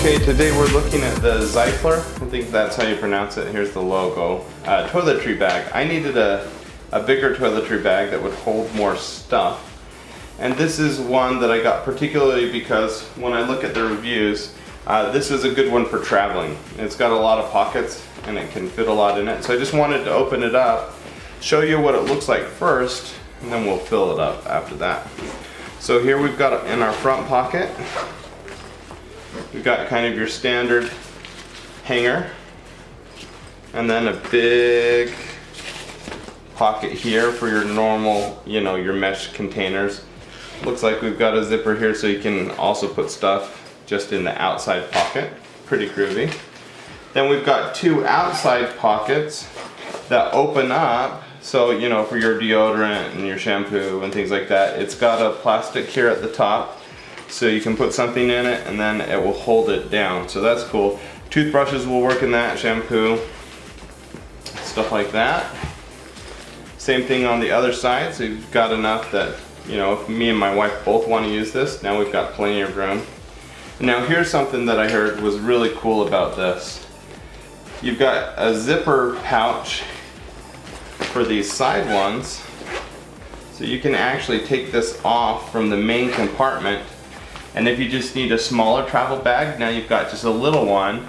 Okay, today we're looking at the Zyfler. I think that's how you pronounce it. Here's the logo. Toiletry bag. I needed a bigger toiletry bag that would hold more stuff. And this is one that I got particularly because when I look at the reviews, this is a good one for traveling. It's got a lot of pockets and it can fit a lot in it. So I just wanted to open it up, show you what it looks like first, and then we'll fill it up after that. So here we've got it in our front pocket. We've got kind of your standard hanger, and then a big pocket here for your normal, your mesh containers. Looks like we've got a zipper here so you can also put stuff just in the outside pocket. Pretty groovy. Then we've got two outside pockets that open up, so for your deodorant and your shampoo and things like that. It's got a plastic here at the top, so you can put something in it and then it will hold it down. So that's cool. Toothbrushes will work in that, shampoo, stuff like that. Same thing on the other side, so you've got enough that, if me and my wife both want to use this, now we've got plenty of room. Now here's something that I heard was really cool about this. You've got a zipper pouch for these side ones, so you can actually take this off from the main compartment. And if you just need a smaller travel bag, now you've got just a little one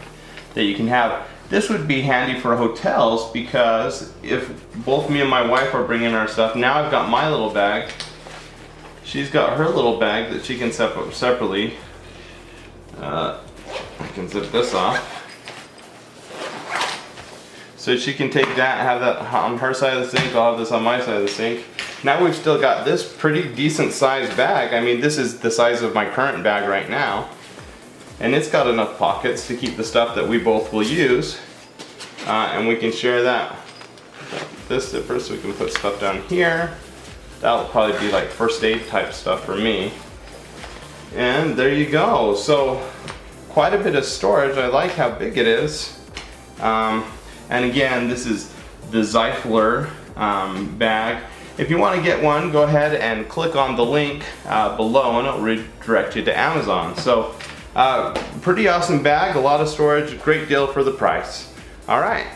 that you can have. This would be handy for hotels because if both me and my wife are bringing our stuff, now I've got my little bag. She's got her little bag that she can set up separately. I can zip this off. So she can take that and have that on her side of the sink, I'll have this on my side of the sink. Now we've still got this pretty decent sized bag. I mean, this is the size of my current bag right now. And it's got enough pockets to keep the stuff that we both will use. And we can share that. This zipper so we can put stuff down here. That'll probably be like first aid type stuff for me. And there you go. So quite a bit of storage. I like how big it is. And again, this is the Zyfler bag. If you want to get one, go ahead and click on the link below and it'll redirect you to Amazon. So pretty awesome bag, a lot of storage, great deal for the price. All right.